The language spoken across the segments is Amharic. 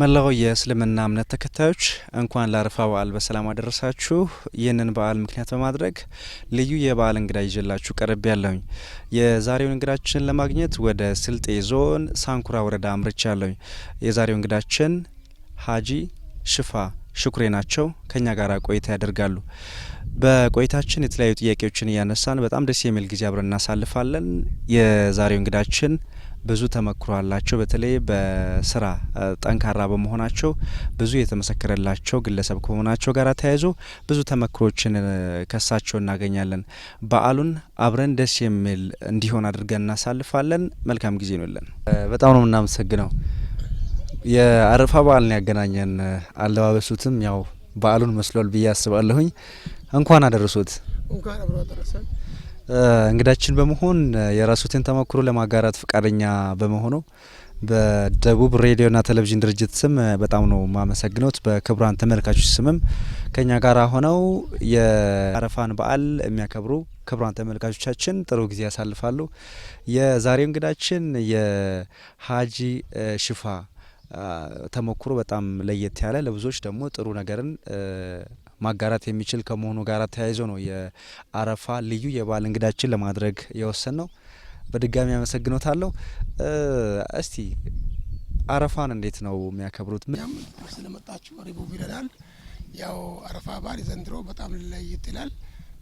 መላው የእስልምና እምነት ተከታዮች እንኳን ለአረፋ በዓል በሰላም አደረሳችሁ። ይህንን በዓል ምክንያት በማድረግ ልዩ የበዓል እንግዳ ይዤላችሁ ቀርብ ያለሁኝ። የዛሬውን እንግዳችን ለማግኘት ወደ ስልጤ ዞን ሳንኩራ ወረዳ አምርቻለሁኝ። የዛሬው እንግዳችን ሀጂ ሽፋ ሽኩሬ ናቸው። ከኛ ጋር ቆይታ ያደርጋሉ። በቆይታችን የተለያዩ ጥያቄዎችን እያነሳን በጣም ደስ የሚል ጊዜ አብረን እናሳልፋለን። የዛሬው እንግዳችን ብዙ ተመክሮ አላቸው። በተለይ በስራ ጠንካራ በመሆናቸው ብዙ የተመሰከረላቸው ግለሰብ ከመሆናቸው ጋር ተያይዞ ብዙ ተመክሮችን ከሳቸው እናገኛለን። በዓሉን አብረን ደስ የሚል እንዲሆን አድርገን እናሳልፋለን። መልካም ጊዜ ይሁንልን። በጣም ነው የምናመሰግነው። የአረፋ በዓልን ያገናኘን አለባበሱትም ያው በዓሉን መስሏል ብዬ አስባለሁኝ። እንኳን አደረሱት። እንኳን አብሮ አደረሰን። እንግዳችን በመሆን የራሱትን ተሞክሮ ለማጋራት ፈቃደኛ በመሆኑ በደቡብ ሬዲዮና ቴሌቪዥን ድርጅት ስም በጣም ነው ማመሰግነው። በክቡራን ተመልካቾች ስምም ከኛ ጋር ሆነው የአረፋን በዓል የሚያከብሩ ክቡራን ተመልካቾቻችን ጥሩ ጊዜ ያሳልፋሉ። የዛሬው እንግዳችን የሀጂ ሽፋ ተሞክሮ በጣም ለየት ያለ ለብዙዎች ደግሞ ጥሩ ነገርን ማጋራት የሚችል ከመሆኑ ጋር ተያይዞ ነው የአረፋ ልዩ የበዓል እንግዳችን ለማድረግ የወሰን ነው። በድጋሚ አመሰግኖታለሁ። እስቲ አረፋን እንዴት ነው የሚያከብሩት? ስለመጣችሁ ሪቡብ ይላል። ያው አረፋ በዓል ዘንድሮ በጣም ለየት ይላል።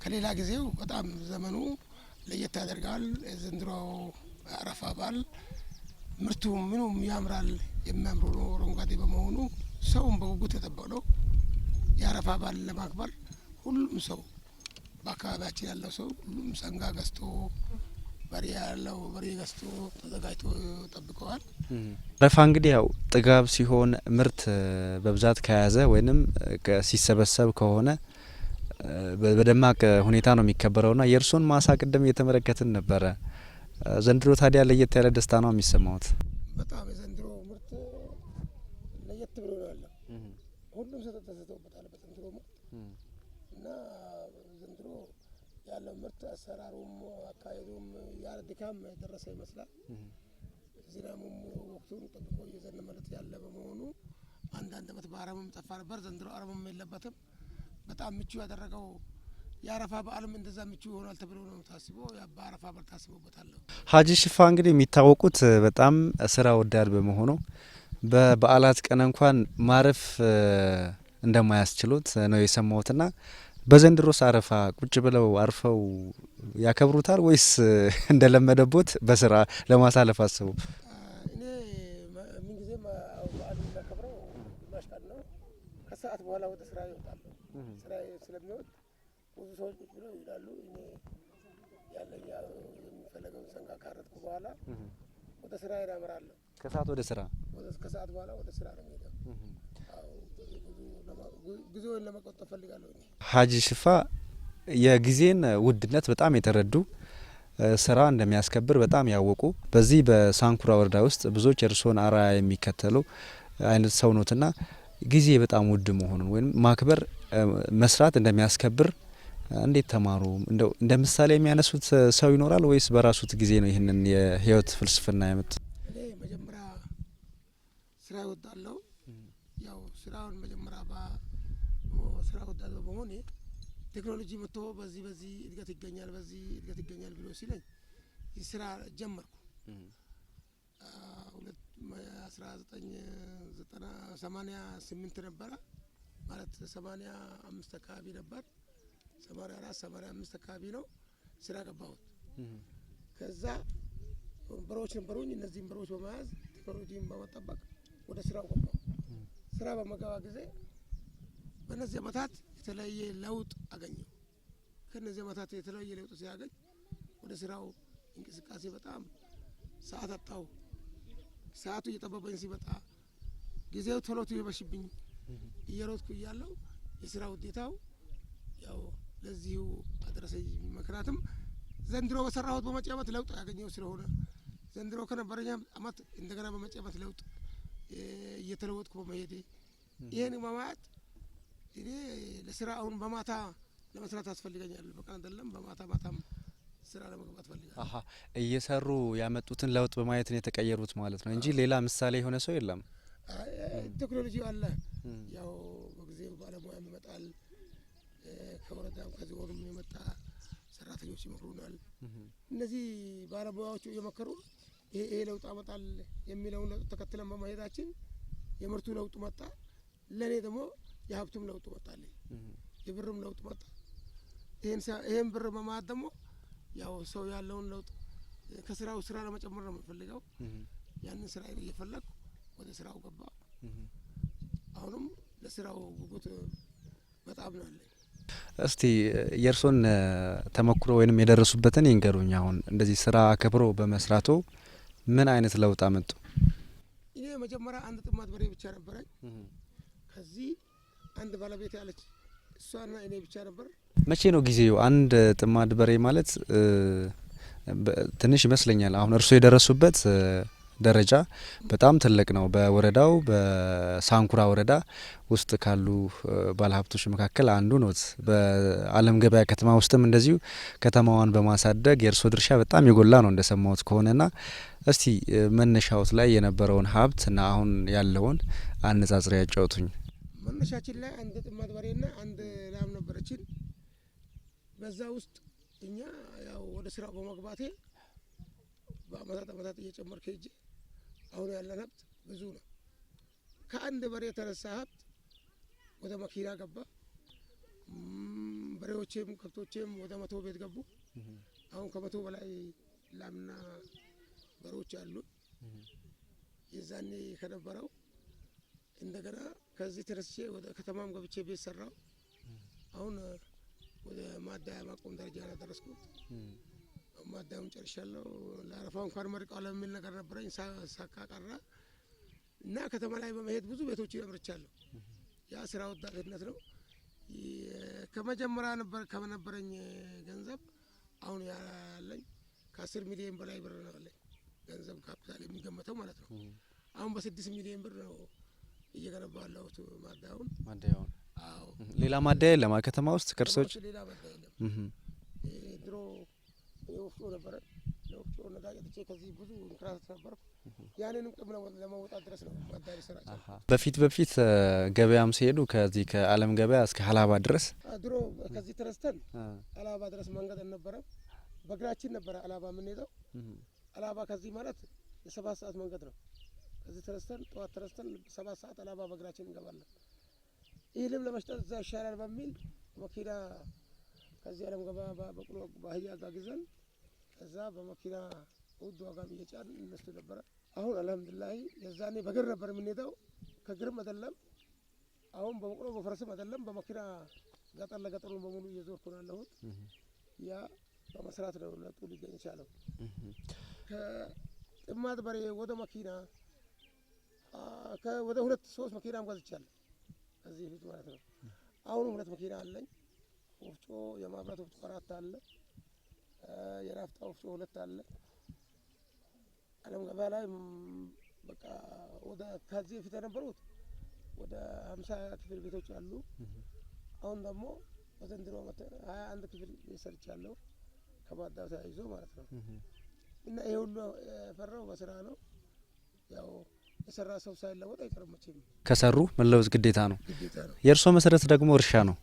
ከሌላ ጊዜው በጣም ዘመኑ ለየት ያደርጋል። ዘንድሮ አረፋ በዓል ምርቱ ምኑም ያምራል። የሚያምሩ ነው አረንጓዴ በመሆኑ ሰውም በጉጉት የጠበቀው የአረፋ በዓል ለማክበር ሁሉም ሰው በአካባቢያችን ያለው ሰው ሁሉም ሰንጋ ገዝቶ በሬ ያለው በሬ ገዝቶ ተዘጋጅቶ ጠብቀዋል። አረፋ እንግዲህ ያው ጥጋብ ሲሆን ምርት በብዛት ከያዘ ወይንም ሲሰበሰብ ከሆነ በደማቅ ሁኔታ ነው የሚከበረውና የእርሶን ማሳ ቅድም እየተመለከትን ነበረ። ዘንድሮ ታዲያ ለየት ያለ ደስታ ነው የሚሰማውት? በጣም የዘንድሮ ምርት ለየት ብሎ ነው ያለው። ሁሉም ሰው ተደስተውበታል በዘንድሮ ምርት እና ዘንድሮ ያለው ምርት አሰራሩም አካሄዱም ያለ ድካም የደረሰ ይመስላል። ዝናቡም ወቅቱን ጠብቆ እየዘነበለት ያለ በመሆኑ አንዳንድ ዓመት በአረምም ጠፋ ነበር። ዘንድሮ አረምም የለበትም። በጣም ምቹ ያደረገው የአረፋ በዓልም እንደዛ ምቹ ይሆናል ተብሎ ነው ታስቦ በአረፋ በዓል ታስቦበታል። ሀጂ ሽፋ እንግዲህ የሚታወቁት በጣም ስራ ወዳድ በመሆኑ በበዓላት ቀን እንኳን ማረፍ እንደማያስችሉት ነው የሰማሁትና በዘንድሮስ አረፋ ቁጭ ብለው አርፈው ያከብሩታል ወይስ እንደለመደቦት በስራ ለማሳለፍ አስቡ? እኔ ምን ጊዜም በዓል የሚያከብረው ግማሽ ቀን ነው። ከሰዓት በኋላ ወደ ስራ ይወጣሉ። ስራ ስለሚወጥ ብዙ ሰዎች ቁጭ ብለው ይላሉ። እኔ ያለኝ የሚፈለገውን ሰንጋ ካረጥኩ በኋላ ወደ ስራ ያመራለሁ። ከሰዓት ወደ ስራ ከሰዓት በኋላ ወደ ስራ ነው የሚሄደው። ጊዜውን ለመቆጠብ ፈልጋለሁ። ሀጂ ሽፋ የጊዜን ውድነት በጣም የተረዱ ስራ እንደሚያስከብር በጣም ያወቁ በዚህ በሳንኩራ ወረዳ ውስጥ ብዙዎች እርሶን አርአያ የሚከተሉ አይነት ሰው ኖትና ጊዜ በጣም ውድ መሆኑን ወይም ማክበር መስራት እንደሚያስከብር እንዴት ተማሩ? እንደው እንደ ምሳሌ የሚያነሱት ሰው ይኖራል ወይስ በራሱት ጊዜ ነው ይህንን የህይወት ፍልስፍና ያመጡት? እኔ መጀመሪያ ስራ እወዳለሁ። ያው ስራውን መጀመሪያ ስራ እወዳለሁ በመሆኔ ቴክኖሎጂ መጥቶ በዚህ እድገት ይገኛል በዚህ እድገት ይገኛል ብሎ ሲለኝ ስራ ጀመርኩ። 1988 ነበረ ማለት 85 አካባቢ ነበር። 84 85 አካባቢ ነው ስራ ገባሁት። ከዛ በሮች ነበሩኝ። እነዚህን በሮች በመያዝ ቴክኖሎጂን በመጠበቅ ወደ ስራው ገባሁ። ስራ በመገባ ጊዜ በእነዚህ ዓመታት የተለያየ ለውጥ አገኘሁ። ከነዚህ ዓመታት የተለያየ ለውጥ ሲያገኝ ወደ ስራው እንቅስቃሴ በጣም ሰዓት አጣሁ። ሰዓቱ እየጠበበኝ ሲመጣ ጊዜው ቶሎ ይመሽብኝ እየሮጥኩ እያለሁ የስራ ውዴታው ያው ለዚሁ አደረሰኝ። ምክንያቱም ዘንድሮ በሰራሁት በመጪ ዓመት ለውጥ ያገኘው ስለሆነ ዘንድሮ ከነበረኝ ዓመት እንደገና በመጪ ዓመት ለውጥ እየተለወጥኩ በመሄዴ ይሄን ማማት እኔ ለስራ አሁን በማታ ለመስራት ያስፈልገኛል። በቀን አይደለም በማታም ስራ ለመግባት ፈልጋለሁ። እየሰሩ ያመጡትን ለውጥ በማየት ነው የተቀየሩት ማለት ነው እንጂ ሌላ ምሳሌ የሆነ ሰው የለም። ቴክኖሎጂ አለ። ያው በጊዜው ባለሙያ ይመጣል። ከወረዳም ከዞንም የመጣ ሰራተኞች ይመክሩናል። እነዚህ ባለሙያዎቹ እየመከሩ ይሄ ለውጥ አመጣል የሚለውን ለውጥ ተከትለን በመሄዳችን የምርቱ ለውጥ መጣ። ለኔ ደግሞ የሀብቱም ለውጥ መጣልኝ፣ የብርም ለውጥ መጣ። ይሄን ብር በማለት ደግሞ ያው ሰው ያለውን ለውጥ ከስራው ስራ ለመጨመር ነው የምፈልገው። ያንን ስራ እየፈለኩ ወደ ስራው ገባ። አሁንም ለስራው ጉጉት በጣም ነው አለኝ። እስቲ የእርሶን ተሞክሮ ወይንም የደረሱበትን ይንገሩኝ። አሁን እንደዚህ ስራ አክብሮ በመስራቱ ምን አይነት ለውጥ አመጡ? እኔ መጀመሪያ አንድ ጥማት በሬ ብቻ ነበረኝ። ከዚህ አንድ ባለቤት ያለች እሷና እኔ ብቻ ነበር። መቼ ነው ጊዜው? አንድ ጥማድ በሬ ማለት ትንሽ ይመስለኛል። አሁን እርሶ የደረሱበት ደረጃ በጣም ትልቅ ነው። በወረዳው በሳንኩራ ወረዳ ውስጥ ካሉ ባለሀብቶች መካከል አንዱ ኖት። በአለም ገበያ ከተማ ውስጥም እንደዚሁ ከተማዋን በማሳደግ የእርሶ ድርሻ በጣም የጎላ ነው እንደሰማሁት ከሆነና እስቲ መነሻዎት ላይ የነበረውን ሀብትና አሁን ያለውን አነጻጽሮ ያጫውቱኝ። መነሻችን ላይ አንድ ጥማድ በሬና አንድ ላም ነበረችን። በዛ ውስጥ እኛ ያው ወደ ስራው በመግባቴ በአመታት እየጨመርክ ሄጄ አሁን ያለን ሀብት ብዙ ነው። ከአንድ በሬ የተነሳ ሀብት ወደ መኪና ገባ። በሬዎቼም ከብቶቼም ወደ 100 ቤት ገቡ። አሁን ከ100 በላይ ላምና በሬዎች አሉ። የዛኔ ከነበረው እንደገና ከዚህ ተነስቼ ወደ ከተማም ገብቼ ቤት ሰራው። አሁን ወደ ማዳያ ማቆም ደረጃ ነው ደረስኩት። ማዳያውን ጨርሻለሁ። ለአረፋው እንኳን መርቀው ለሚል ነገር ነበረኝ ሳካ ቀረ እና ከተማ ላይ በመሄድ ብዙ ቤቶች አምርቻለሁ። ያ ስራ ወዳድነት ነው። ከመጀመሪያ ከነበረኝ ገንዘብ አሁን ያለኝ ከ10 ሚሊዮን በላይ ብር ነው ያለኝ ገንዘብ ካፒታል የሚገመተው ማለት ነው። አሁን በ6 ሚሊዮን ብር ነው እየገነባ ያለሁት ማዳያውን። አዎ ሌላ ማዳያ የለም ከተማ ውስጥ ከርሶች? ሌላ ማዳያ የለም። ድሮ የወፍጮ ነበረ። የወፍጮ ነዳጅ አጥቼ ከዚህ ብዙ እንክራተት ነበርኩ። ያንንም ቅም ለመውጣት ድረስ ነው ማዳያ ሰራቸው። በፊት ገበያም ሲሄዱ ከዚህ ከአለም ገበያ እስከ ሀላባ ድረስ ድሮ ከዚህ ተነስተን ሀላባ ድረስ መንገድ ነበረ። በእግራችን ነበረ ሀላባ የምንሄደው። ሀላባ ከዚህ ማለት የ7 ሰዓት መንገድ ነው። ከዚህ ተነስተን ጠዋት ተነስተን 7 ሰዓት ሀላባ በእግራችን እንገባለን። ይህንም ለመሽጠት እዛ ይሻላል በሚል መኪና ከዚህ አለም ገበያ በቅሎ ባህያ ጋግዘን ከዛ በመኪና ውድ ዋጋም እየጫን እንወስድ ነበረ። አሁን አልሐምዱሊላህ የዛኔ በእግር ነበር የምንሄደው። ከእግርም አይደለም አሁን በበቅሎ በፈረስም አይደለም በመኪና ገጠር ለገጠሩን በሙሉ እየዞርኩ ነው ያለሁት። ያ በመስራት ነው ለውጡ ሊገኝ የቻለው። ከጥማድ በሬ ወደ መኪና ወደ 2-3 መኪናም ገዝቻለሁ ከዚህ ፊት ማለት ነው። አሁንም 2 መኪና አለኝ። ወፍጮ የማብራት ወፍጮ 4 አለ። የናፍጣ ወፍጮ 2 አለ። አለም ገበያ ላይ በቃ ወደ ከዚህ ፊት የነበሩት ወደ 50 ክፍል ቤቶች አሉ። አሁን ደግሞ በዘንድሮ 21 ክፍል ሰርቻለሁ ከማዳው ተያይዞ ማለት ነው። እና ይሄ ሁሉ የፈራው በስራ ነው። ያው የሰራ ሰው ሳይለወጥ አይቀርም መቼም። ከሰሩ መለወጥ ግዴታ ነው። ግዴታ ነው። የእርሶ መሰረት ደግሞ እርሻ ነው።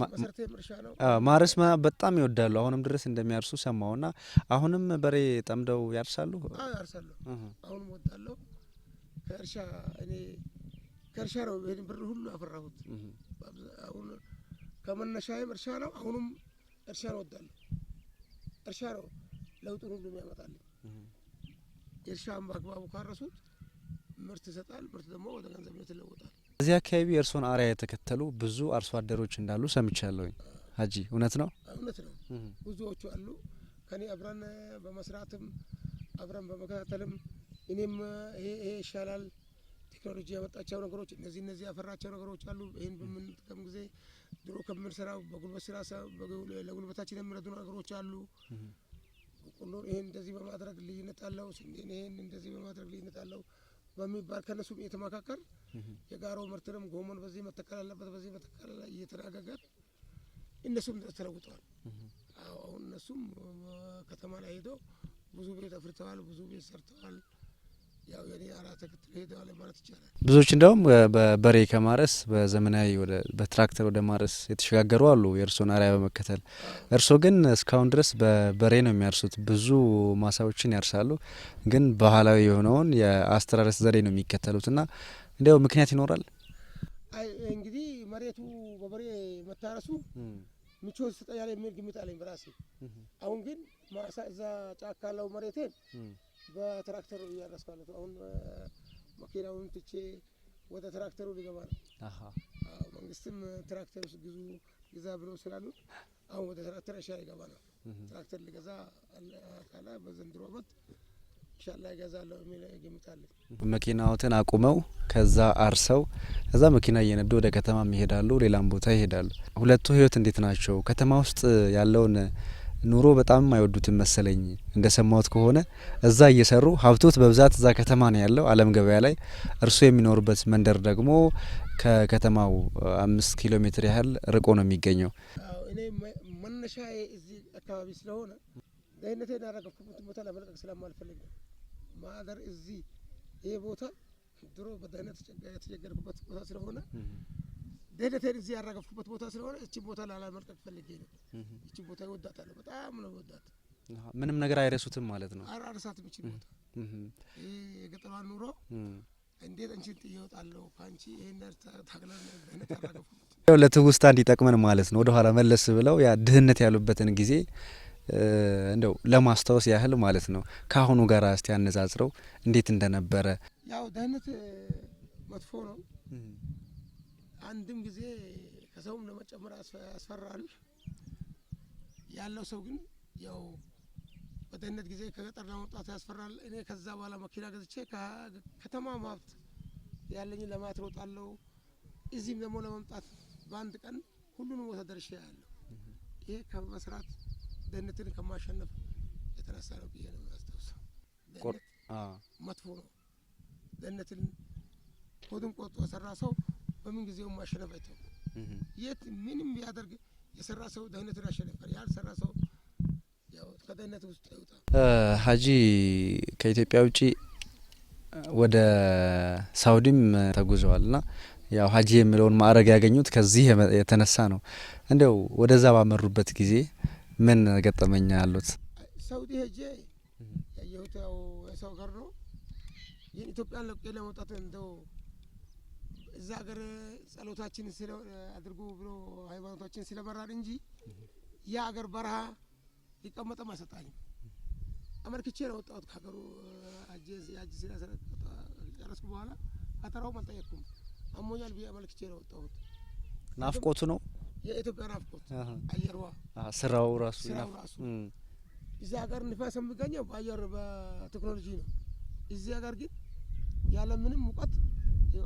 መሰረቴም እርሻ ነው። ማረስ በጣም ይወዳሉ። አሁንም ድረስ እንደሚያርሱ ሰማውና አሁንም በሬ ጠምደው ያርሳሉ? አዎ ያርሳለሁ። አሁንም ወዳለሁ። ከእርሻ እኔ ከእርሻ ነው ይሄን ብር ሁሉ ያፈራሁት። አሁን ከመነሻዬም እርሻ ነው። አሁንም እርሻ ነው ወዳለሁ። እርሻ ነው ለውጡን ሁሉ የሚያመጣልኝ። እርሻን በአግባቡ ካረሱት ምርት ይሰጣል። ምርት ደግሞ ወደ ገንዘብነት ይለወጣል። እዚህ አካባቢ የእርሶን አርአያ የተከተሉ ብዙ አርሶ አደሮች እንዳሉ ሰምቻለሁኝ። ሀጂ እውነት ነው? እውነት ነው። ብዙዎቹ አሉ ከኔ አብረን በመስራትም አብረን በመከታተልም እኔም ይሄ ይሻላል ቴክኖሎጂ ያመጣቸው ነገሮች እነዚህ ያፈራቸው ነገሮች አሉ። ይሄን በምንጠቀም ጊዜ ድሮ ከምንሰራው በጉልበት ስራ ለጉልበታችን የሚረዱ ነገሮች አሉ። በቆሎ ይሄን እንደዚህ በማድረግ ልዩነት አለው፣ ስንዴን ይሄን እንደዚህ በማድረግ ልዩነት አለው በሚባል ከነሱ እየተመካከር የጋሮ ምርትንም ጎመን በዚህ መተከል አለበት በዚህ መተከል እየተናገገር እነሱም ተለውጠዋል። አሁን እነሱም ከተማ ላይ ሄደው ብዙ ቤት አፍርተዋል፣ ብዙ ቤት ሰርተዋል። ያው የኔ አራት ተከትሎ ሄደዋል ማለት ይቻላል። ብዙዎች እንደውም በበሬ ከማረስ በዘመናዊ በትራክተር ወደ ማረስ የተሸጋገሩ አሉ የእርሶን አርአያ በመከተል። እርሶ ግን እስካሁን ድረስ በበሬ ነው የሚያርሱት። ብዙ ማሳዎችን ያርሳሉ፣ ግን ባህላዊ የሆነውን የአስተራረስ ዘዴ ነው የሚከተሉትና እንዲያው ምክንያት ይኖራል? አይ እንግዲህ መሬቱ በበሬ መታረሱ ምቾት ይሰጠኛል የሚል ግምት አለኝ በራሴ። አሁን ግን ማሳ እዛ ጫካ ያለው መሬቴን በትራክተሩ እያረስኩ አሁን መኪናውን ትቼ ወደ ትራክተሩ ሊገባ ነው። መንግስትም ትራክተር ውስጥ ግዛ ብሎ ስላሉ አሁን ወደ ትራክተር እርሻ ሊገባ ነው። ትራክተር ሊገዛ ካለ በዘንድሮ ዓመት ኢንሻአላህ ይገዛለሁ የሚል ግምት አለኝ። መኪናዎትን አቁመው ከዛ አርሰው ከዛ መኪና እየነዱ ወደ ከተማም ይሄዳሉ፣ ሌላም ቦታ ይሄዳሉ። ሁለቱ ህይወት እንዴት ናቸው? ከተማ ውስጥ ያለውን ኑሮ በጣም አይወዱትም መሰለኝ እንደሰማሁት ከሆነ። እዛ እየሰሩ ሀብቶት በብዛት እዛ ከተማ ነው ያለው አለም ገበያ ላይ። እርሱ የሚኖሩበት መንደር ደግሞ ከከተማው 5 ኪሎ ሜትር ያህል ርቆ ነው የሚገኘው። እኔ መነሻዬ እዚህ አካባቢ ስለሆነ ደህንነቴን ያረጋገጥኩበት ቦታ ለመልቀቅ ስለማልፈልግ ነው ማደር እዚህ። ይሄ ቦታ ድሮ በደህንነት የተቸገርኩበት ቦታ ስለሆነ ደህንነቴን እዚህ ያረጋገጥኩበት ቦታ ስለሆነ እቺን ቦታ ላለመልቀቅ ፈልጌ ነው። እቺን ቦታ ይወዳታለሁ፣ በጣም ነው ወዳት። ምንም ነገር አይረሱትም ማለት ነው? አራሳትም እቺን ቦታ። ይሄ የገጠሯን ኑሮ እንዴት አንቺን ጥዬ እወጣለሁ ካንቺ ይሄን ታግለን ደህንነት ያረጋገጥኩት ለትውስታ እንዲጠቅመን ማለት ነው። ወደ ኋላ መለስ ብለው ያ ድህነት ያሉበትን ጊዜ እንደው ለማስታወስ ያህል ማለት ነው። ካሁኑ ጋር እስቲ ያነጻጽረው እንዴት እንደነበረ። ያው ደህንነት መጥፎ ነው። አንድም ጊዜ ከሰውም ለመጨመር ያስፈራል ያለው ሰው ግን ያው በደህንነት ጊዜ ከገጠር ለመውጣት ያስፈራል። እኔ ከዛ በኋላ መኪና ገዝቼ ከተማ ሀብት ያለኝ ለማየት እሮጣለሁ። እዚህም ደግሞ ለመምጣት በአንድ ቀን ሁሉንም ቦታ ደርሼ ያለሁ። ይሄ ከመስራት ደህንነትን ከማሸነፍ የተነሳ ነው ብዬ ነው ያስታውሰው። ደህንነት መጥፎ ነው። ደህንነትን ሆዱን ቆርጦ የሰራ ሰው በምን ጊዜውም ማሸነፍ አይተውም። የት ምንም ቢያደርግ የሰራ ሰው ደህንነትን ያሸንፋል። ያልሰራ ሰው ያው ከደህንነት ውስጥ ይወጣ። ሀጂ ከኢትዮጵያ ውጪ ወደ ሳውዲም ተጉዘዋልና ያው ሀጂ የሚለውን ማዕረግ ያገኙት ከዚህ የተነሳ ነው። እንደው ወደዛ ባመሩበት ጊዜ ምን ገጠመኛ አሉት? ሳውዲ ሄጄ ያየሁት ያው የሰው ሀገር ነው። ይህን ኢትዮጵያን ለቄ ለመውጣት እንደው እዛ ሀገር ጸሎታችን አድርጉ ብሎ ሃይማኖታችን ስለመራን እንጂ ያ ሀገር በረሃ ሊቀመጥም አይሰጣኝም። አመልክቼ ነው ወጣሁት ከሀገሩ። የሀጅ ስራ ጨረስኩ በኋላ ከተራውም አልጠየቅኩም። አሞኛል ብዬ አመልክቼ ነው ወጣሁት። ናፍቆቱ ነው የኢትዮጵያ ናፍቆት። አየሯ ስራው ራሱ እዚህ ሀገር ንፋስ የሚገኘው በአየር በቴክኖሎጂ ነው። እዚህ ሀገር ግን ያለ ምንም ሙቀት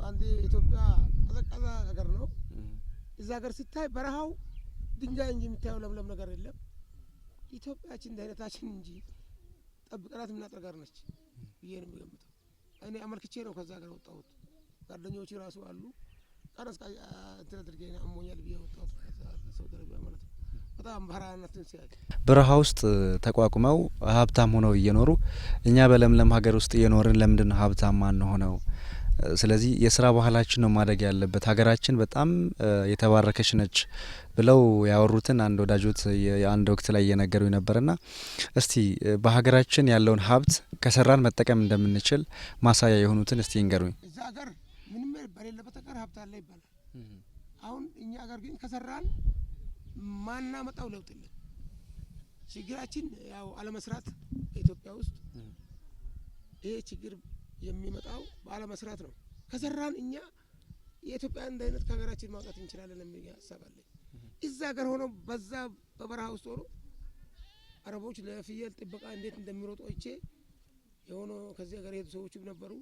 አንድ ኢትዮጵያ ቀዘቀዘ ሀገር ነው። እዚህ ሀገር ሲታይ በረሃው ድንጋይ እንጂ የምታየው ለምለም ነገር የለም። ኢትዮጵያችን ደህንነታችን እንጂ ጠብቀናት የምናጠር ጋር ነች ብዬ ነው የሚገምተው። እኔ አመልክቼ ነው ከዛ ሀገር ወጣሁት። ጓደኞች ራሱ አሉ ቀረስ እንትን አድርጌ አሞኛል ብዬ ወጣሁት ከሳውዲ አረቢያ ማለት ነው። በጣም በረሃነትን ሲያይ በረሃ ውስጥ ተቋቁመው ሀብታም ሆነው እየኖሩ እኛ በለምለም ሀገር ውስጥ እየኖርን ለምንድን ነው ሀብታም ማንሆነው? ስለዚህ የስራ ባህላችን ነው ማደግ ያለበት። ሀገራችን በጣም የተባረከች ነች ብለው ያወሩትን አንድ ወዳጆት የአንድ ወቅት ላይ እየነገሩኝ ነበርና እስቲ በሀገራችን ያለውን ሀብት ከሰራን መጠቀም እንደምንችል ማሳያ የሆኑትን እስቲ ይንገሩኝ። እዛ ሀገር ምንም በሌለበት ሀገር ሀብት አለ ይባላል። አሁን እኛ ሀገር ግን ከሰራን ማናመጣው ለውጥ የለም። ችግራችን ያው አለመስራት በኢትዮጵያ ውስጥ ይሄ ችግር የሚመጣው ባለመስራት ነው። ከሰራን እኛ የኢትዮጵያን ደህንነት ከሀገራችን ማውጣት እንችላለን የሚል ሀሳብ አለኝ። እዛ ሀገር ሆኖ በዛ በበረሃ ውስጥ ሆኖ አረቦች ለፍየል ጥበቃ እንዴት እንደሚሮጡ አይቼ የሆነ ከዚህ ሀገር የሄዱ ሰዎችም ነበሩ።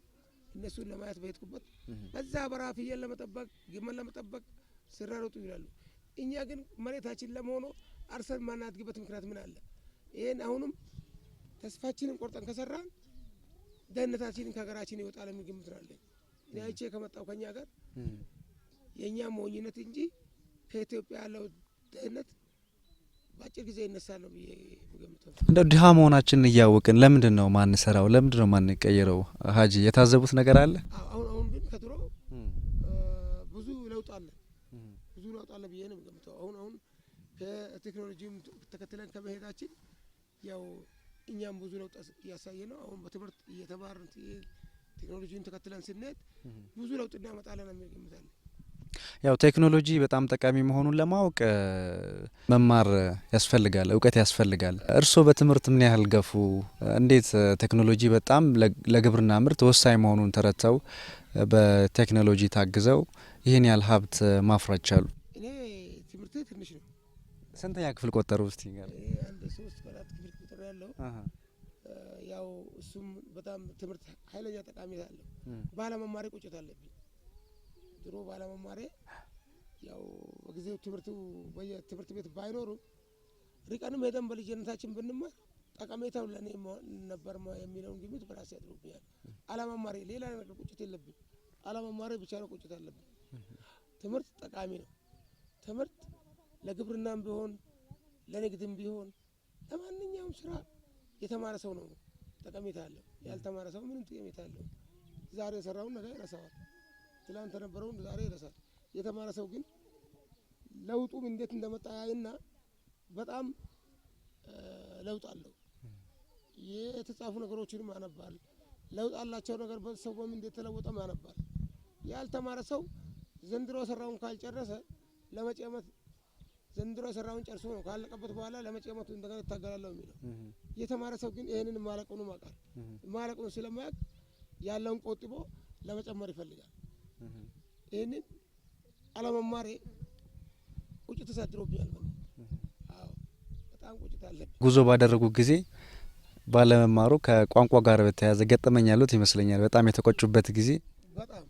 እነሱን ለማየት በሄድኩበት በዛ በረሃ ፍየል ለመጠበቅ ግመል ለመጠበቅ ሲራሮጡ ይላሉ። እኛ ግን መሬታችን ለመሆኑ አርሰን ማናድግበት ምክንያት ምን አለ? ይሄን አሁንም ተስፋችንን ቆርጠን ከሰራን ደህንነታችንን ከሀገራችን ይወጣል የሚል ግምት አለኝ። እኔ አይቼ ከመጣው ከኛ ጋር የኛ ሞኝነት እንጂ ከኢትዮጵያ ያለው ደህንነት በአጭር ጊዜ ይነሳል ነው ብዬ ገምተው። እንደው ድሃ መሆናችንን እያወቅን ለምንድነው ማንሰራው? ለምንድነው ማንቀየረው? ሀጂ የታዘቡት ነገር አለ? አሁን ግን ከድሮ ብዙ ለውጥ አለ፣ ብዙ ለውጥ አለ ብዬ ነው ገምተው። አሁን ከቴክኖሎጂም ተከትለን ከመሄዳችን ያው እኛም ብዙ ለውጥ እያሳየ ነው። አሁን በትምህርት እየተማርን ቴክኖሎጂን ተከትለን ስንሄድ ብዙ ለውጥ እናመጣለን ነው ገምታለን። ያው ቴክኖሎጂ በጣም ጠቃሚ መሆኑን ለማወቅ መማር ያስፈልጋል፣ እውቀት ያስፈልጋል። እርስዎ በትምህርት ምን ያህል ገፉ? እንዴት ቴክኖሎጂ በጣም ለግብርና ምርት ወሳኝ መሆኑን ተረድተው በቴክኖሎጂ ታግዘው ይህን ያህል ሀብት ማፍራት ቻሉ? እኔ ትምህርቴ ትንሽ ነው። ስንተኛ ክፍል ቆጠሩ? እስቲ ጋር አንድ 3-4 ክፍል ቁጥር ያለው ያው እሱም በጣም ትምህርት ኃይለኛ ጠቃሚታ አለው። ባለመማሬ ቁጭት አለብኝ። ድሮ ባለመማሬ ያው በጊዜው ትምህርት ቤት ባይኖሩም ሪቀንም ሄደን በልጅነታችን ብንማር ጠቀሜታው ለኔ ነበር የሚለውን ግምት በራሴ አድሮብኛል። አለመማሬ ሌላ ነገር ቁጭት የለብኝ። አለመማሬ ብቻ ነው ቁጭት አለብኝ። ትምህርት ጠቃሚ ነው። ትምህርት ለግብርናም ቢሆን ለንግድም ቢሆን ለማንኛውም ስራ የተማረ ሰው ነው ጠቀሜታ አለው። ያልተማረ ሰው ምንም ጠቀሜታ አለው? ዛሬ የሰራውን ነገ ይረሳዋል። ትላንት የነበረውን ዛሬ ይረሳል። የተማረ ሰው ግን ለውጡም እንዴት እንደመጣ ያይና በጣም ለውጥ አለው። የተጻፉ ነገሮችንም ያነባል። ለውጥ አላቸው ነገር በሰው በምን እንዴት ተለወጠም ያነባል። ያልተማረ ሰው ዘንድሮ የሰራውን ካልጨረሰ ለመጪ ዓመት ዘንድሮ የሰራውን ጨርሶ ነው ካለቀበት በኋላ ለመጪ ዓመቱ እንደገና ይታገላለሁ የሚለው። የተማረ ሰው ግን ይሄንን ማለቁንም ያውቃል። ማለቁን ስለማያውቅ ያለውን ቆጥቦ ለመጨመር ይፈልጋል። ይሄንን አለመማሬ ቁጭት ተሳድሮብኛል ማለት አዎ በጣም ቁጭት አለ። ጉዞ ባደረጉ ጊዜ ባለመማሩ ከቋንቋ ጋር በተያያዘ ገጠመኝ ያሉት ይመስለኛል። በጣም የተቆጩበት ጊዜ በጣም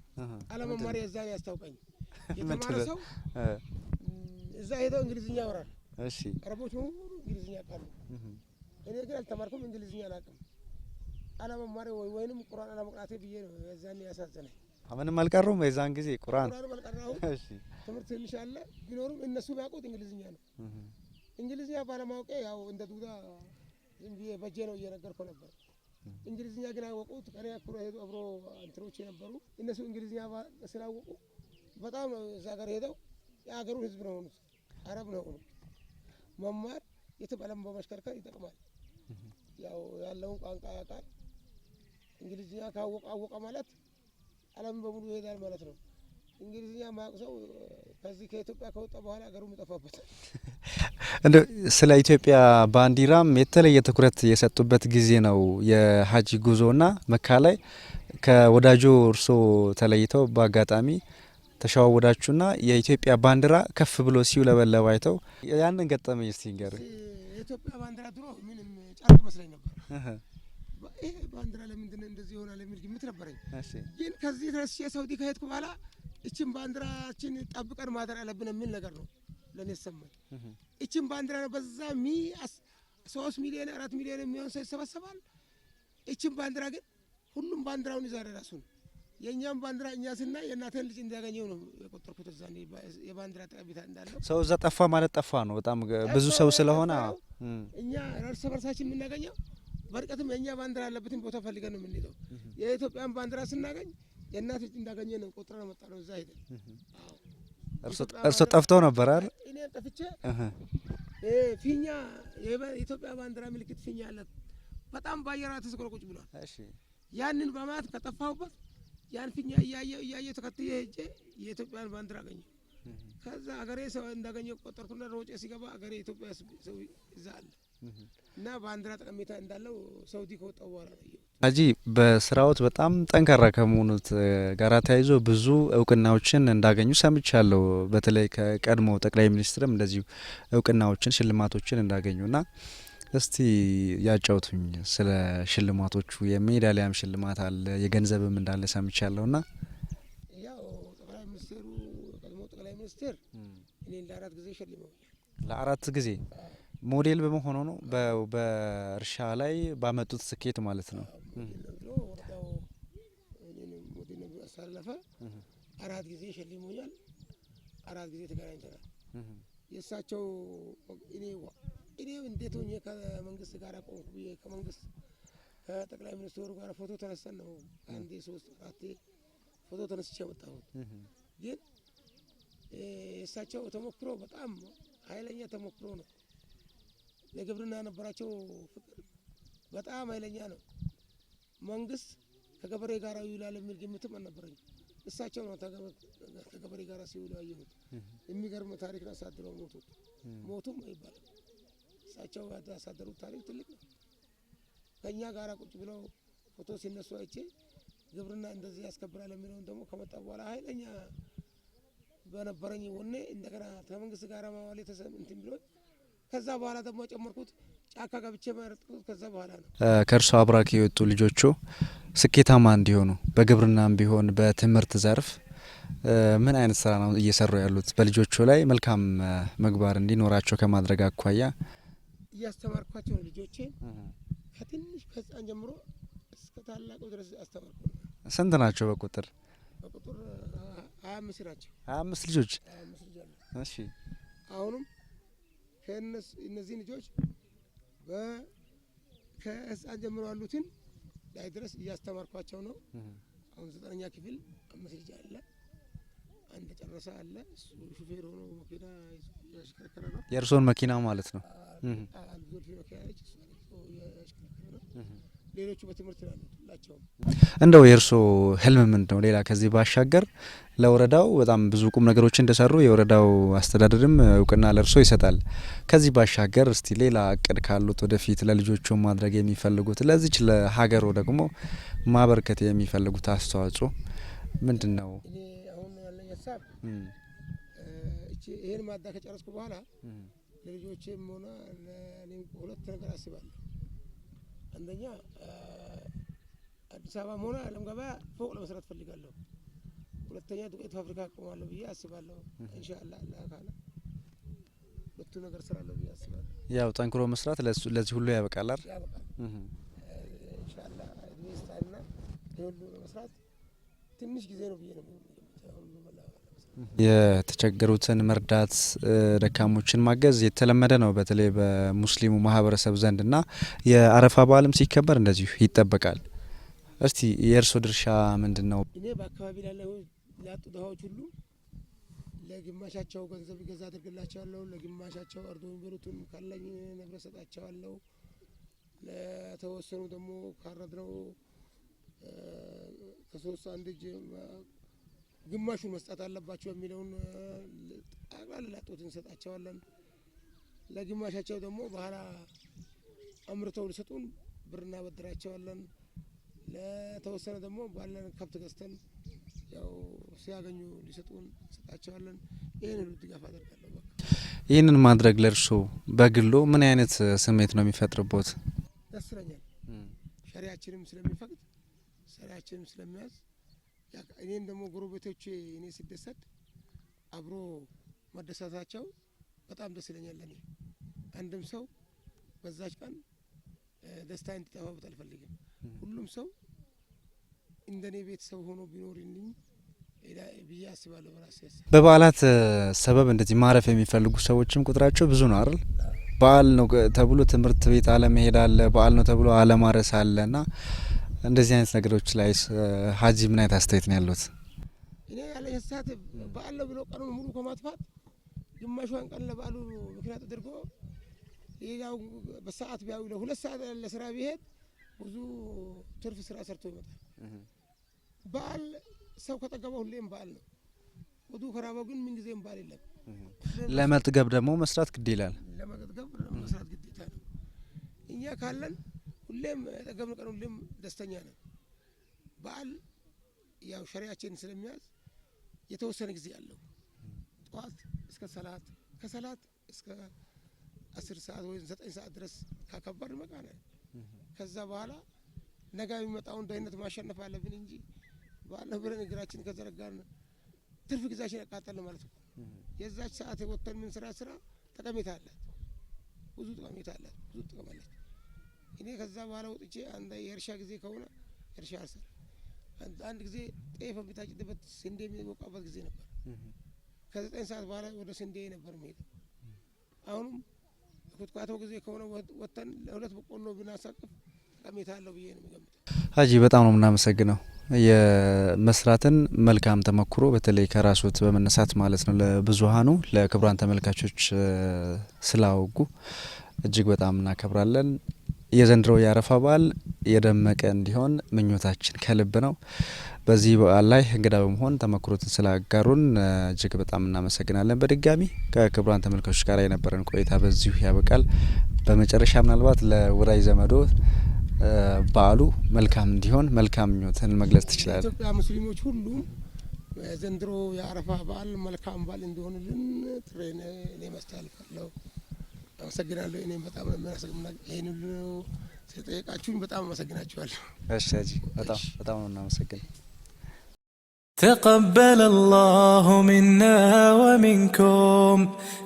አለመማሬ የዛን ያስታውቀኝ። የተማረ ሰው እዛ ሄደው እንግሊዝኛ ያወራል። እሺ አረቦች ሁሉ እንግሊዝኛ ያውቃሉ። እኔ ግን አልተማርኩም፣ እንግሊዝኛ አላውቅም። አለመማሬ ወይንም ቁርአን አለመቅራቴ ብዬ ነው የዛን ያሳዘነኝ። ምንም አልቀሩም የዛን ጊዜ ቁርአን አልቀራሁም። ትምህርት ትንሽ አለ ቢኖርም እነሱ ቢያውቁት እንግሊዝኛ ነው። እንግሊዝኛ ባለማወቄ ያው እንደ ዱዳ ዝም ብዬ በጄ ነው እየነገርኩ ነበር። እንግሊዝኛ ግን ያወቁት ከኔ አኩራ ሄዱ አብሮ እንትሮች የነበሩ እነሱ እንግሊዝኛ ስላወቁ በጣም እዛ ጋር ሄደው የሀገሩ ህዝብ ነው ሆኑት፣ አረብ ነው ሆኑት። መማር የተባለም በመሽከርከር ይጠቅማል። ያው ያለውን ቋንቋ ያውቃል። እንግሊዝኛ ካወቀ ማለት ዓለም በሙሉ ይሄዳል ማለት ነው። እንግሊዝኛ ማያውቅ ሰው ከዚህ ከኢትዮጵያ ከወጣ በኋላ ሀገሩም ይጠፋበታል። እንደ ስለ ኢትዮጵያ ባንዲራም የተለየ ትኩረት የሰጡበት ጊዜ ነው የሀጂ ጉዞና መካ ላይ ከወዳጆ እርሶ ተለይተው በአጋጣሚ ተሸዋወዳችሁና የኢትዮጵያ ባንዲራ ከፍ ብሎ ሲውለበለብ አይተው ያንን ገጠመኝ እስቲ ንገር። የኢትዮጵያ ባንዲራ ድሮ ምንም ጨርቅ መስለኝ ነበር። ይሄ ባንዲራ ለምንድን ነው እንደዚህ ይሆናል የሚል ግምት ነበረኝ። ግን ከዚህ ተነስቼ ሳውዲ ከሄድኩ በኋላ እቺን ባንዲራችን ጠብቀን ማደር አለብን የሚል ነገር ነው ለኔ ተሰማኝ። እቺን ባንዲራ ነው በዛ 3 ሚሊዮን 4 ሚሊዮን የሚሆን ሰው ይሰበሰባል። እቺን ባንዲራ ግን ሁሉም ባንዲራውን ይዛል ራሱን። የኛም ባንዲራ እኛ ስና የእናቴን ልጅ እንዲያገኘው ነው የቆጠርኩት። እዛ የባንዲራ ጠቀሜታ እንዳለው ሰው እዛ ጠፋ ማለት ጠፋ ነው። በጣም ብዙ ሰው ስለሆነ እኛ እርስ በርሳችን የምናገኘው በርቀትም የኛ ባንዲራ ያለበትን ቦታ ፈልገን ነው የምንሄደው። የኢትዮጵያን ባንዲራ ስናገኝ የእናት ልጅ እንዳገኘ ነው ቆጥረን መጣ ነው እዛ ሄደን። እርሶ ጠፍቶ ነበር አይደል? እኔ ጠፍቼ ፊኛ የኢትዮጵያ ባንዲራ ምልክት ፊኛ አለ በጣም ባየራ ተስቆ ቁጭ ብሏል። እሺ ያንን በማት ከጠፋሁበት ያን ፊኛ እያየ ተከትዬ ሄጄ የኢትዮጵያን ባንዲራ አገኘሁ። ከዛ አገሬ ሰው እንዳገኘው ቆጠርኩና ሮጬ ሲገባ አገሬ ኢትዮጵያ ሰው እዛ አለ እና ባንዲራ ጠቀሜታ እንዳለው ሳውዲ ከወጣው በኋላ ነው። ሀጂ በስራዎት በጣም ጠንካራ ከመሆኑት ጋር ተያይዞ ብዙ እውቅናዎችን እንዳገኙ ሰምቻለሁ። በተለይ ከቀድሞ ጠቅላይ ሚኒስትርም እንደዚሁ እውቅናዎችን ሽልማቶችን እንዳገኙና እስቲ ያጫውቱኝ ስለ ሽልማቶቹ። የሜዳሊያም ሽልማት አለ የገንዘብም እንዳለ ሰምቻለሁና ያው ጠቅላይ ሚኒስትሩ ቀድሞ ጠቅላይ ሚኒስትር እኔ ለ4 ጊዜ ሸልመውኛል። ለ4 ጊዜ ሞዴል በመሆኑ ነው በእርሻ ላይ ባመጡት ስኬት ማለት ነው። ወጣው እኔንም ሞዴል ነው ያሳለፈ 4 ጊዜ ሸልመውኛል። 4 ጊዜ ተገናኝተናል። የእሳቸው እኔ እኔም እንዴት ሆኜ ከመንግስት ጋር ቆምኩ ብዬ ከመንግስት ከጠቅላይ ሚኒስትሩ ጋር ፎቶ ተነስተን ነው 1 2 3 4 ፎቶ ተነስቼ መጣሁት። ግን እሳቸው ተሞክሮ በጣም ኃይለኛ ተሞክሮ ነው። ለግብርና የነበራቸው ፍቅር በጣም ኃይለኛ ነው። መንግስት ከገበሬ ጋር ይውላል የሚል ግምትም አልነበረኝ። እሳቸው ነው ከገበሬ ጋር ሲውሉ ያየሁት። የሚገርም ታሪክ አሳድረው ሞቱም አይባልም። እሳቸው ያሳደሩት ታሪክ ትልቅ ነው። ከእኛ ጋር ቁጭ ብለው ፎቶ ሲነሱ አይቼ ግብርና እንደዚህ ያስከብራል የሚለውን ደግሞ ከመጣ በኋላ ኃይለኛ በነበረኝ ወኔ እንደገና ከመንግስት ጋር ማዋል እንትን ብሎ ከዛ በኋላ ደግሞ ጨመርኩት። ጫካ ገብቼ መረጥኩት። ከዛ በኋላ ነው ከእርሶ አብራክ የወጡ ልጆቹ ስኬታማ እንዲሆኑ በግብርናም ቢሆን በትምህርት ዘርፍ ምን አይነት ስራ ነው እየሰሩ ያሉት? በልጆቹ ላይ መልካም ምግባር እንዲኖራቸው ከማድረግ አኳያ እያስተማርኳቸው ነው። ልጆቼ ከትንሽ ከህፃን ጀምሮ እስከ ታላቁ ድረስ አስተማርኩ። ስንት ናቸው በቁጥር? በቁጥር 25 ናቸው። 25 ልጆች። 25 ልጆች አሉ። እሺ አሁንም እነዚህ ልጆች ከህፃን ጀምሮ ያሉትን ላይ ድረስ እያስተማርኳቸው ነው። አሁን 9ኛ ክፍል 5 ልጅ አለ። አንድ ጨረሰ አለ። እሱ ሹፌር ሆኖ መኪና ያሽከረከረ ነው። የእርሶን መኪና ማለት ነው? ዞልፊ መኪና ነች። እሱ ያሽከረከረ ነው። ሌሎቹ በትምህርት ላይ ናቸው። እንደው የእርሶ ህልም ምንድን ነው? ሌላ ከዚህ ባሻገር ለወረዳው በጣም ብዙ ቁም ነገሮች እንደሰሩ የወረዳው አስተዳደርም እውቅና ለእርሶ ይሰጣል። ከዚህ ባሻገር እስቲ ሌላ እቅድ ካሉት ወደፊት ለልጆቹ ማድረግ የሚፈልጉት ለዚች ለሀገሩ ደግሞ ማበርከት የሚፈልጉት አስተዋጽኦ ምንድን ነው? እኔ አሁን ያለኝ ሀሳብ ይሄን ማዳ ከጨረስኩ በኋላ ለልጆቼም ሆነ ለኔ 2 ነገር አስባለሁ። አንደኛ አዲስ አበባም ሆነ ዓለም ገበያ ፎቅ ለመስራት ፈልጋለሁ። ሁለተኛ ዱቄት ፋብሪካ አቆማለሁ ብዬ አስባለሁ። ኢንሻአላህ አላህ ካለ ሁለቱ ነገር ስራለሁ ብዬ አስባለሁ። ያው ጠንክሮ መስራት ለዚህ ሁሉ ያበቃል አይደል? ያበቃል። ኢንሻአላህ ኢንስታልና ሁሉ ለመስራት ትንሽ ጊዜ ነው ብዬ ነው የተቸገሩትን መርዳት ደካሞችን ማገዝ የተለመደ ነው በተለይ በሙስሊሙ ማህበረሰብ ዘንድና የአረፋ በዓልም ሲከበር እንደዚሁ ይጠበቃል። እስቲ የእርሶ ድርሻ ምንድነው? እኔ በአካባቢ ላጡ ድሃዎች ሁሉ ለግማሻቸው ገንዘብ ይገዛ አድርግላቸዋለሁ። ለግማሻቸው አርዶ የሚበሉትን ካለኝ ንብረት ሰጣቸዋለሁ። ለተወሰኑ ደግሞ ካረድነው ከ3 1 እጅ ግማሹን መስጠት አለባቸው የሚለውን ጠቅላላ ላጡት እንሰጣቸዋለን። ለግማሻቸው ደግሞ በኋላ አምርተው ሊሰጡን ብር እናበድራቸዋለን። ለተወሰነ ደግሞ ባለን ከብት ገዝተን ያው ሲያገኙ ሊሰጡን እንሰጣቸዋለን። ይህን ሁሉ ድጋፍ አደርጋለሁ። ይህንን ማድረግ ለእርሶ በግሎ ምን አይነት ስሜት ነው የሚፈጥርቦት? ደስ ይለኛል። ሸሪያችንም ስለሚፈቅድ ሸሪያችንም ስለሚያዝ እኔም ደግሞ ጎረቤቶቼ እኔ ሲደሰት አብሮ መደሰታቸው በጣም ደስ ይለኛል። ለኔ አንድም ሰው በዛች ቀን ደስታ እንዲጠፋበት አልፈልግም። ሁሉም ሰው እንደኔ ቤተሰብ ሆኖ ቢኖርልኝ ብዬ አስባለሁ። በራሴ በበዓላት ሰበብ እንደዚህ ማረፍ የሚፈልጉ ሰዎችም ቁጥራቸው ብዙ ነው አይደል? በዓል ነው ተብሎ ትምህርት ቤት አለመሄድ አለ፣ በዓል ነው ተብሎ አለማረስ አለና እንደዚህ አይነት ነገሮች ላይ ሀጂ ምን አይነት አስተያየት ነው ያሉት? እኔ ያለ ሀሳብ በዓል ነው ብሎ ቀኑን ሙሉ ከማጥፋት ግማሿን ቀን ለበዓሉ ምክንያት አድርጎ ሌላው በሰዓት ቢያው ለ2 ሰዓት ለስራ ቢሄድ ብዙ ትርፍ ስራ ሰርቶ ይመጣል። በዓል ሰው ከጠገበው ሁሌም በዓል ነው። ወዱ ከራበው ግን ምን ጊዜም በዓል የለም። ለመጥገብ ደግሞ መስራት ግድ ይላል። ለመጥገብ መስራት ግዴታ ነው። እኛ ካለን ሁሌም ጠገብን ቀን ሁሌም ደስተኛ ነን። በዓል ያው ሸሪያችን ስለሚያዝ የተወሰነ ጊዜ አለው። ጠዋት እስከ ሰላት ከሰላት እስከ 10 ሰዓት ወይ 9 ሰዓት ድረስ ካከበር መቃናል። ከዛ በኋላ ነገ የሚመጣውን ደህንነት ማሸነፍ አለብን እንጂ በዓል ብለን እግራችን ከዘረጋን ትርፍ ጊዜያችን ያቃጠለ ማለት ነው። የዛች ሰዓት ወጥተን ምን ስራ ጠቀሜታ አላት። ብዙ ጠቀሜታ አላት። ብዙ ጥቅም አላት። እኔ ከዛ በኋላ ወጥቼ አንድ የእርሻ ጊዜ ከሆነ እርሻ አርሰን አንድ ጊዜ ጤፍ የሚታጭድበት ስንዴ የሚወቃበት ጊዜ ነበር። ከ9 ሰዓት በኋላ ወደ ስንዴ ነበር መሄድ። አሁንም ኩትኳቶ ጊዜ ከሆነ ወጥተን ለሁለት በቆሎ ብናሳቅፍ ጠቀሜታ አለው ብዬ ነው የሚገምተው። ሀጂ በጣም ነው የምናመሰግነው። የመስራትን መልካም ተሞክሮ በተለይ ከራስዎት በመነሳት ማለት ነው ለብዙሃኑ ለክቡራን ተመልካቾች ስላወጉ እጅግ በጣም እናከብራለን። የዘንድሮ የአረፋ በዓል የደመቀ እንዲሆን ምኞታችን ከልብ ነው። በዚህ በዓል ላይ እንግዳ በመሆን ተሞክሮትን ስላጋሩን እጅግ በጣም እናመሰግናለን። በድጋሚ ከክቡራን ተመልካቾች ጋር የነበረን ቆይታ በዚሁ ያበቃል። በመጨረሻ ምናልባት ለወዳጅ ዘመዶ በዓሉ መልካም እንዲሆን መልካም ምኞትን መግለጽ ትችላለን? ኢትዮጵያ ሙስሊሞች ሁሉም ዘንድሮ የአረፋ በዓል መልካም በዓል እንዲሆንልን ጥሬን እኔ ማስተላልፋለሁ። አመሰግናለሁ። እኔም በጣም ነው የሚያመሰግነው። ይሄን ሁሉ ስለጠየቃችሁኝ በጣም አመሰግናችኋለሁ። እሺ ሀጂ በጣም ነው እናመሰግናለን። تقبل الله منا ومنكم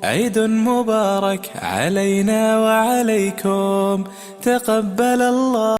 عيد مبارك علينا وعليكم. تقبل الله